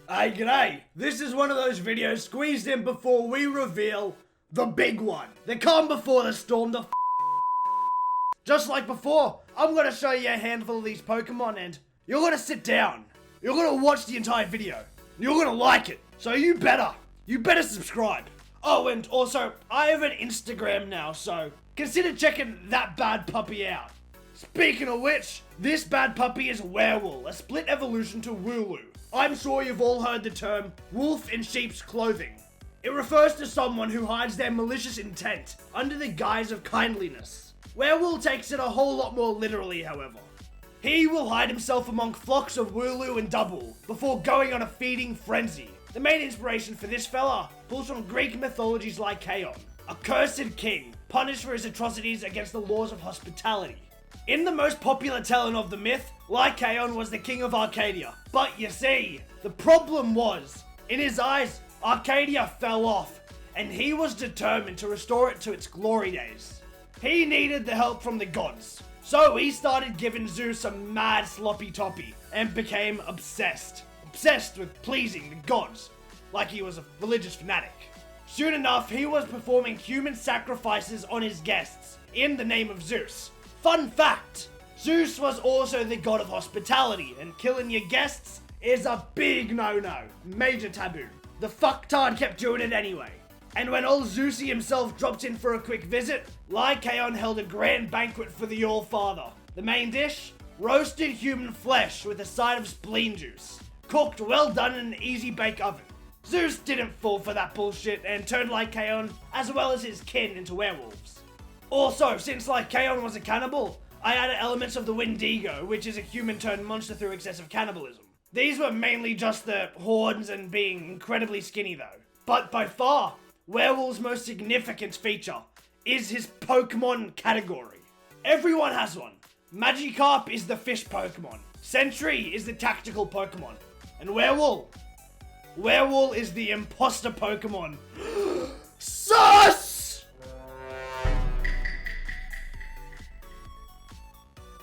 Hey, g'day. This is one of those videos squeezed in before we reveal the big one. The calm before the storm, the Just like before, I'm gonna show you a handful of these Pokemon and you're gonna sit down. You're gonna watch the entire video. You're gonna like it. So you better subscribe. Oh, and also, I have an Instagram now, so consider checking that bad puppy out. Speaking of which, this bad puppy is Werewool, a split evolution to Wooloo. I'm sure you've all heard the term wolf in sheep's clothing. It refers to someone who hides their malicious intent under the guise of kindliness. Werewool takes it a whole lot more literally, however. He will hide himself among flocks of Wooloo and Double before going on a feeding frenzy. The main inspiration for this fella pulls from Greek mythology's Lycaon, a cursed king punished for his atrocities against the laws of hospitality. In the most popular telling of the myth, Lycaon was the king of Arcadia. But you see, the problem was, in his eyes, Arcadia fell off, and he was determined to restore it to its glory days. He needed the help from the gods, so he started giving Zeus some mad sloppy toppy, and became obsessed with pleasing the gods, like he was a religious fanatic. Soon enough, he was performing human sacrifices on his guests, in the name of Zeus. Fun fact, Zeus was also the god of hospitality, and killing your guests is a big no-no, major taboo. The fucktard kept doing it anyway. And when old Zeusy himself dropped in for a quick visit, Lycaon held a grand banquet for the All-Father. The main dish? Roasted human flesh with a side of spleen juice. Cooked well done in an easy bake oven. Zeus didn't fall for that bullshit and turned Lycaon, as well as his kin, into werewolves. Also, since Lycaon was a cannibal, I added elements of the Wendigo, which is a human-turned monster through excessive cannibalism. These were mainly just the horns and being incredibly skinny though. But by far, Werewool's most significant feature is his Pokémon category. Everyone has one. Magikarp is the fish Pokémon. Sentry is the tactical Pokémon. And Werewool is the imposter Pokémon. Sus!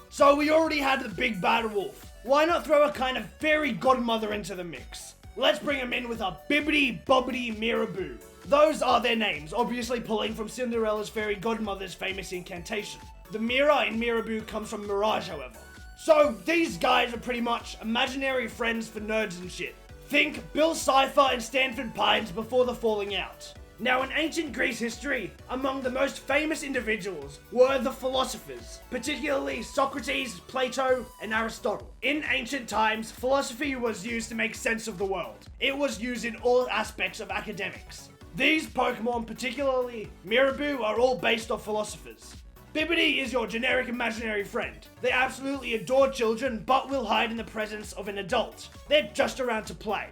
So we already had the big bad wolf. Why not throw a kind of fairy godmother into the mix? Let's bring him in with a Bibbidi, Bobbidi, Miraboo. Those are their names, obviously pulling from Cinderella's fairy godmother's famous incantation. The mirror in Miraboo comes from Mirage, however. So these guys are pretty much imaginary friends for nerds and shit. Think Bill Cipher and Stanford Pines before the falling out. Now, in ancient Greece history, among the most famous individuals were the philosophers, particularly Socrates, Plato, and Aristotle. In ancient times, philosophy was used to make sense of the world. It was used in all aspects of academics. These Pokemon, particularly Miraboo, are all based off philosophers. Bibbidi is your generic imaginary friend. They absolutely adore children, but will hide in the presence of an adult. They're just around to play.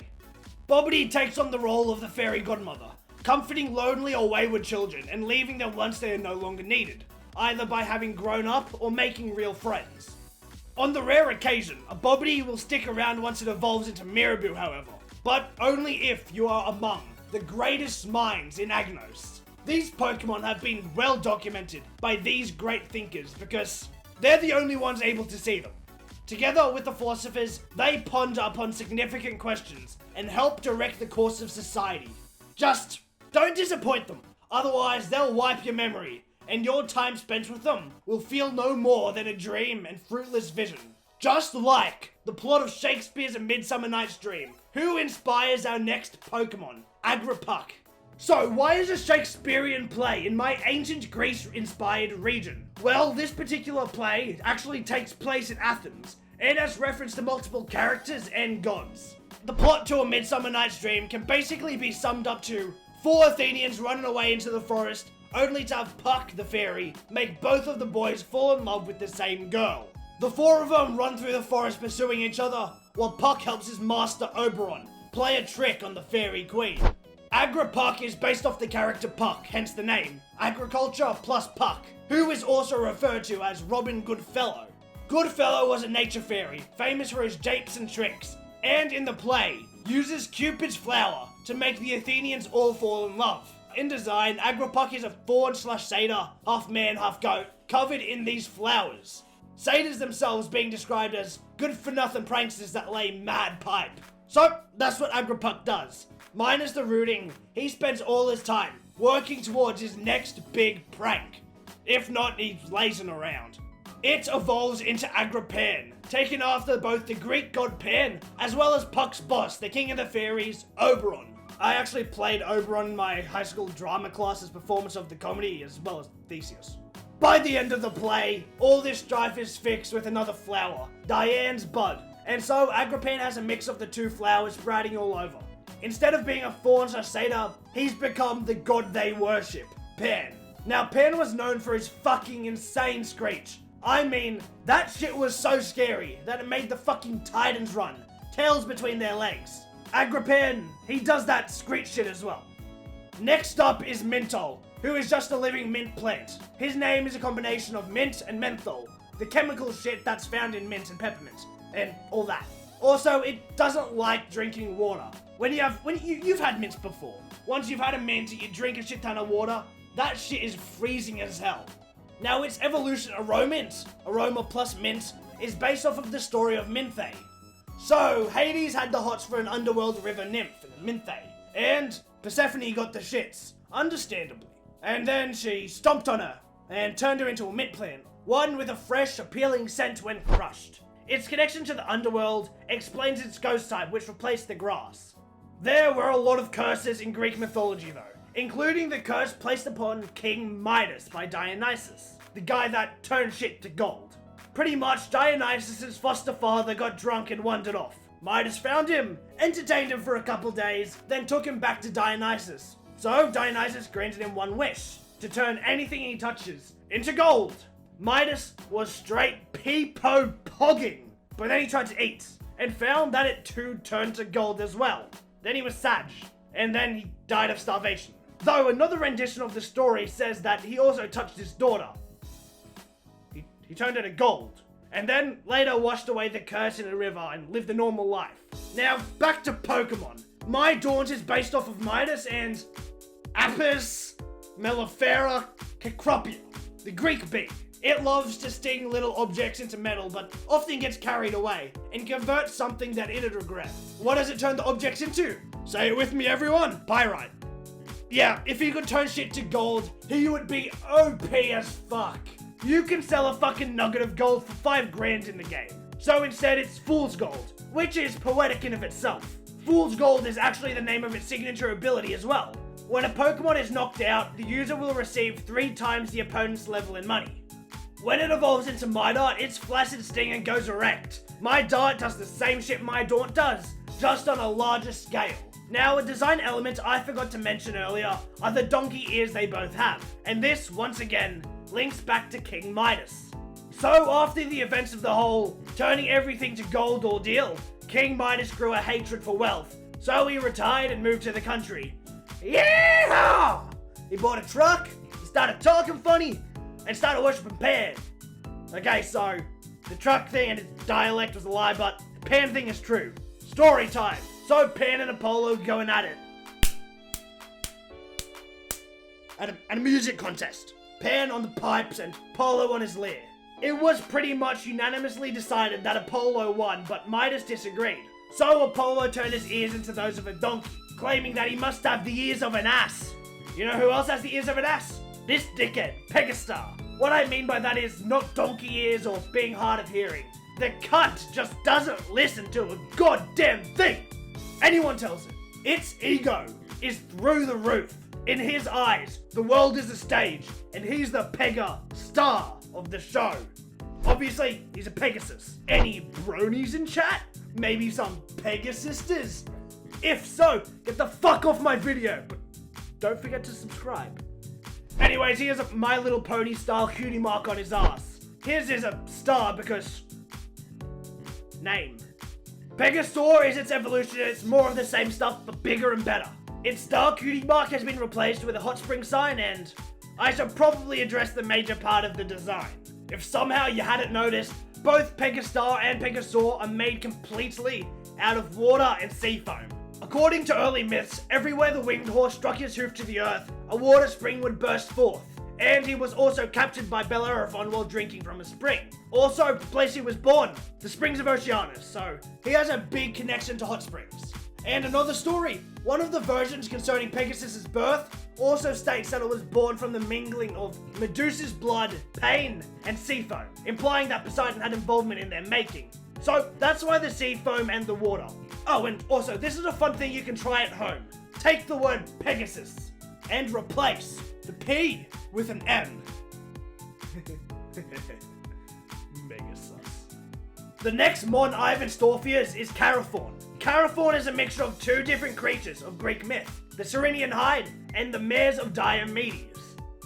Bobbidi takes on the role of the fairy godmother, comforting lonely or wayward children and leaving them once they are no longer needed, either by having grown up or making real friends. On the rare occasion, a Bobbidi will stick around once it evolves into Miraboo, however, but only if you are among the greatest minds in Agnos. These Pokemon have been well documented by these great thinkers because they're the only ones able to see them. Together with the philosophers, they ponder upon significant questions and help direct the course of society. Just don't disappoint them, otherwise they'll wipe your memory, and your time spent with them will feel no more than a dream and fruitless vision. Just like the plot of Shakespeare's A Midsummer Night's Dream. Who inspires our next Pokemon? Agripuck. So why is a Shakespearean play in my ancient Greece-inspired region? Well, this particular play actually takes place in Athens, and has reference to multiple characters and gods. The plot to A Midsummer Night's Dream can basically be summed up to 4 Athenians running away into the forest, only to have Puck, the fairy, make both of the boys fall in love with the same girl. The 4 of them run through the forest pursuing each other, while Puck helps his master Oberon play a trick on the fairy queen. Agripuck is based off the character Puck, hence the name, agriculture plus Puck, who is also referred to as Robin Goodfellow. Goodfellow was a nature fairy, famous for his japes and tricks, and in the play, uses Cupid's flower to make the Athenians all fall in love. In design, Agripuck is a fawn/satyr, half man, half goat, covered in these flowers. Satyrs themselves being described as good-for-nothing pranksters that lay mad pipe. So, that's what Agripuck does. Minus the rooting, he spends all his time working towards his next big prank. If not, he's lazing around. It evolves into Agripan, taken after both the Greek god Pan, as well as Puck's boss, the king of the fairies, Oberon. I actually played Oberon in my high school drama class's performance of the comedy, as well as Theseus. By the end of the play, all this strife is fixed with another flower, Diane's bud, and so Agripan has a mix of the two flowers sprouting all over. Instead of being a fawn or satyr, he's become the god they worship, Pan. Now, Pan was known for his fucking insane screech. I mean, that shit was so scary that it made the fucking Titans run, tails between their legs. Agripan, he does that screech shit as well. Next up is Mintol, who is just a living mint plant. His name is a combination of mint and menthol, the chemical shit that's found in mint and peppermint, and all that. Also, it doesn't like drinking water. You've had mints before. Once you've had a mint and you drink a shit ton of water, that shit is freezing as hell. Now, its evolution Aromint, aroma plus mint, is based off of the story of Minthay. So, Hades had the hots for an underworld river nymph, Minthay, and Persephone got the shits, understandably. And then she stomped on her, and turned her into a mint plant, one with a fresh, appealing scent when crushed. Its connection to the underworld explains its ghost type, which replaced the grass. There were a lot of curses in Greek mythology though, including the curse placed upon King Midas by Dionysus, the guy that turned shit to gold. Pretty much, Dionysus' foster father got drunk and wandered off. Midas found him, entertained him for a couple days, then took him back to Dionysus. So Dionysus granted him one wish, to turn anything he touches into gold. Midas was straight peepo pogging, but then he tried to eat, and found that it too turned to gold as well. Then he was sad, and then he died of starvation. Though another rendition of the story says that he also touched his daughter. He turned her to gold, and then later washed away the curse in a river and lived a normal life. Now, back to Pokemon. Midaunt is based off of Midas and Apis mellifera cacropia, the Greek bee. It loves to sting little objects into metal, but often gets carried away and converts something that it'd regret. What does it turn the objects into? Say it with me, everyone. Pyrite. Yeah, if he could turn shit to gold, he would be OP as fuck. You can sell a fucking nugget of gold for 5 grand in the game. So instead it's Fool's Gold, which is poetic in of itself. Fool's Gold is actually the name of its signature ability as well. When a Pokemon is knocked out, the user will receive 3 times the opponent's level in money. When it evolves into Midart, it's Flaccid Sting and goes erect. Midart does the same shit Midaunt does, just on a larger scale. Now, a design element I forgot to mention earlier are the donkey ears they both have, and this, once again, links back to King Midas. So, after the events of the whole turning everything to gold ordeal, King Midas grew a hatred for wealth, so he retired and moved to the country. Yeah! He bought a truck, he started talking funny, and started worshipping Pan. Okay, so, the truck thing and its dialect was a lie, but the Pan thing is true. Story time. So Pan and Apollo going at it. At a music contest. Pan on the pipes and Apollo on his lyre. It was pretty much unanimously decided that Apollo won, but Midas disagreed. So Apollo turned his ears into those of a donkey, claiming that he must have the ears of an ass. You know who else has the ears of an ass? This dickhead, Pegastar. What I mean by that is not donkey ears or being hard of hearing. The cunt just doesn't listen to a goddamn thing. Anyone tells it. Its ego is through the roof. In his eyes, the world is a stage, and he's the Pegastar of the show. Obviously, he's a Pegasus. Any bronies in chat? Maybe some Pegasisters? If so, get the fuck off my video, but don't forget to subscribe. Anyways, he has a My Little Pony style cutie mark on his ass. His is a star because... name. Pegasaur is its evolution and it's more of the same stuff but bigger and better. Its star cutie mark has been replaced with a hot spring sign, and I shall probably address the major part of the design. If somehow you hadn't noticed, both Pegastar and Pegasaur are made completely out of water and sea foam. According to early myths, everywhere the winged horse struck his hoof to the earth, a water spring would burst forth, and he was also captured by Bellerophon while drinking from a spring. Also, the place he was born, the Springs of Oceanus, so he has a big connection to hot springs. And another story, one of the versions concerning Pegasus's birth also states that it was born from the mingling of Medusa's blood, pain, and sea foam, implying that Poseidon had involvement in their making. So that's why the sea foam and the water. Oh, and also, this is a fun thing you can try at home. Take the word Pegasus and replace the P with an M. Mega sus. The next mon I have in store for you is Karafawn. Karafawn is a mixture of two different creatures of Greek myth, the Cyrenian Hide and the Mares of Diomedes.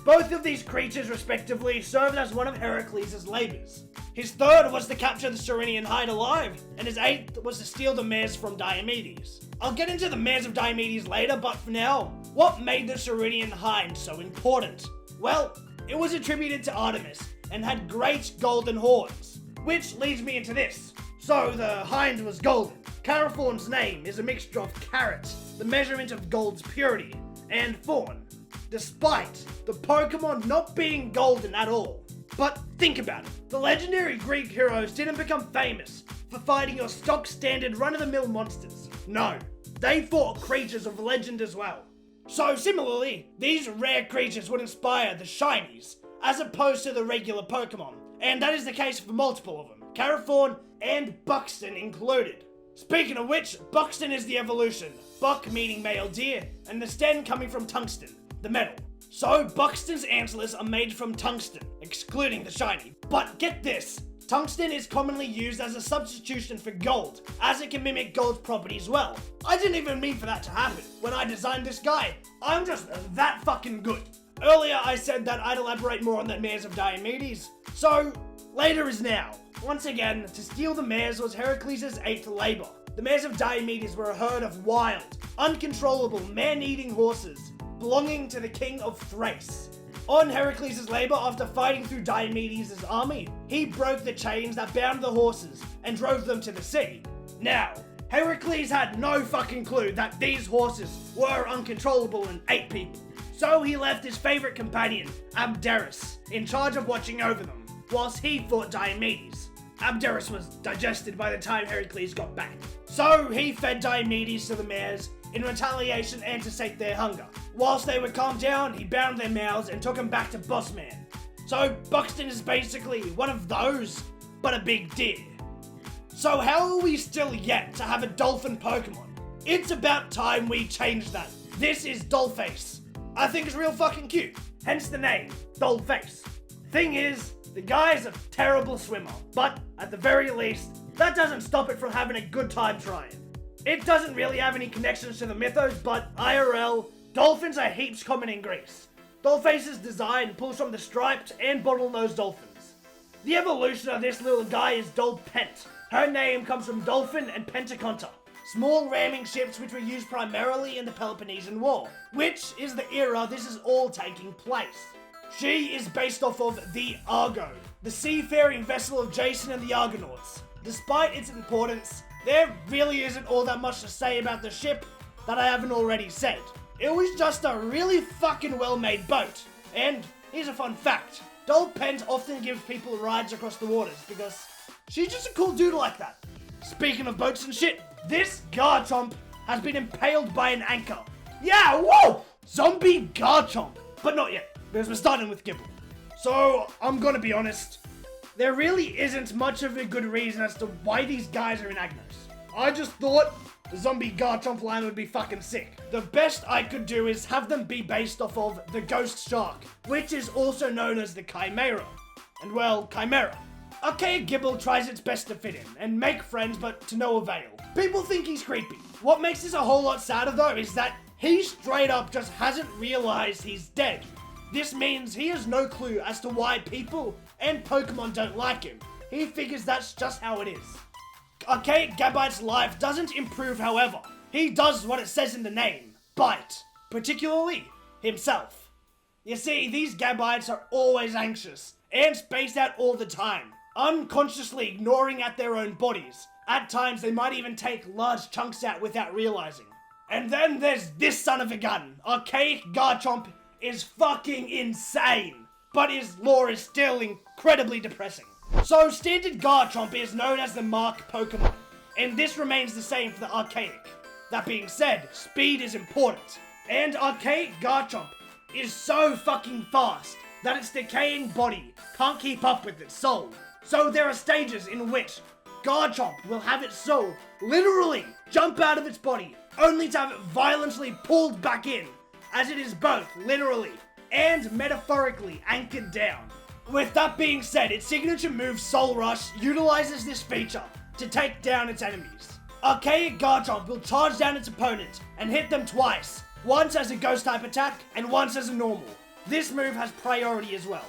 Both of these creatures respectively served as one of Heracles' labors. His third was to capture the Cyrenian Hide alive, and his eighth was to steal the mares from Diomedes. I'll get into the mares of Diomedes later, but for now, what made the Cyrenian Hide so important? Well, it was attributed to Artemis, and had great golden horns. Which leads me into this. So the hind was golden. Karafawn's name is a mixture of carat, the measurement of gold's purity, and fawn, despite the Pokémon not being golden at all. But think about it. The legendary Greek heroes didn't become famous for fighting your stock standard run-of-the-mill monsters. No, they fought creatures of legend as well. So similarly, these rare creatures would inspire the shinies, as opposed to the regular Pokémon. And that is the case for multiple of them, Karafawn and Bucksten included. Speaking of which, Bucksten is the evolution, buck meaning male deer, and the sten coming from tungsten, the metal. So Bucksten's antlers are made from tungsten, excluding the shiny. But get this, tungsten is commonly used as a substitution for gold, as it can mimic gold's properties well. I didn't even mean for that to happen when I designed this guy. I'm just that fucking good. Earlier I said that I'd elaborate more on the mares of Diomedes, so later is now. Once again, to steal the mares was Heracles' eighth labor. The mares of Diomedes were a herd of wild, uncontrollable, man-eating horses belonging to the king of Thrace. On Heracles' labor, after fighting through Diomedes' army, he broke the chains that bound the horses and drove them to the sea. Now, Heracles had no fucking clue that these horses were uncontrollable and ate people. So he left his favorite companion, Abderus, in charge of watching over them, whilst he fought Diomedes. Abderus was digested by the time Heracles got back. So he fed Diomedes to the mares in retaliation and to sate their hunger. Whilst they were calmed down, he bound their mouths and took them back to Bossman. So Bucksten is basically one of those, but a big deer. So how are we still yet to have a dolphin Pokemon? It's about time we change that. This is Dolphace. I think it's real fucking cute, hence the name, Dolphace. Thing is, the guy is a terrible swimmer, but at the very least, that doesn't stop it from having a good time trying. It doesn't really have any connections to the mythos, but IRL, dolphins are heaps common in Greece. Dolphace's design pulls from the striped and bottlenose dolphins. The evolution of this little guy is Dolpente. Her name comes from dolphin and pentaconta, small ramming ships which were used primarily in the Peloponnesian War, which is the era this is all taking place. She is based off of the Argo, the seafaring vessel of Jason and the Argonauts. Despite its importance, there really isn't all that much to say about the ship that I haven't already said. It was just a really fucking well-made boat. And here's a fun fact. Dolpente often gives people rides across the waters because she's just a cool dude like that. Speaking of boats and shit, this Garchomp has been impaled by an anchor. Yeah, whoa! Zombie Garchomp. But not yet, because we're starting with Gible. So, I'm gonna be honest. There really isn't much of a good reason as to why these guys are in Agnos. I just thought the zombie Garchomp line would be fucking sick. The best I could do is have them be based off of the Ghost Shark, which is also known as the Chimera. And well, Chimera. Archaic Gible tries its best to fit in and make friends, but to no avail. People think he's creepy. What makes this a whole lot sadder though is that he straight up just hasn't realized he's dead. This means he has no clue as to why people and Pokemon don't like him. He figures that's just how it is. Archaic Gabite's life doesn't improve, however. He does what it says in the name, bite, particularly himself. You see, these Gabites are always anxious and spaced out all the time, unconsciously ignoring at their own bodies. At times, they might even take large chunks out without realizing. And then there's this son of a gun. Archaic Garchomp is fucking insane, but his lore is still incredibly depressing. So standard Garchomp is known as the Mark Pokémon, and this remains the same for the Archaic. That being said, speed is important, and Archaic Garchomp is so fucking fast that its decaying body can't keep up with its soul. So there are stages in which Garchomp will have its soul literally jump out of its body, only to have it violently pulled back in, as it is both literally and metaphorically anchored down. With that being said, its signature move Soul Rush utilizes this feature to take down its enemies. Archaic Garchomp will charge down its opponent and hit them twice, once as a ghost type attack and once as a normal. This move has priority as well.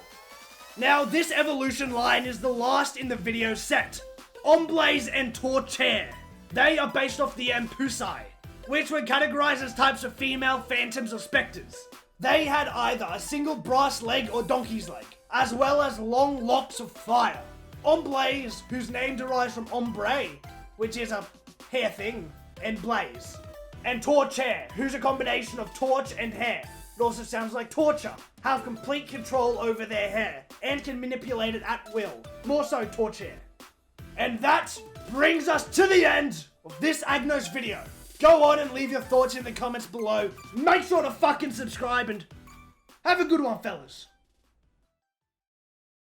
Now this evolution line is the last in the video set. Omblaze and Torchair. They are based off the Pusai, which were categorized as types of female phantoms or specters. They had either a single brass leg or donkey's leg, as well as long locks of fire. Omblaze, whose name derives from ombre, which is a hair thing, and blaze. And Torchair, who's a combination of torch and hair. It also sounds like torture. Have complete control over their hair, and can manipulate it at will. More so Torchair. And that brings us to the end of this Agnos video. Go on and leave your thoughts in the comments below. Make sure to fucking subscribe and have a good one, fellas.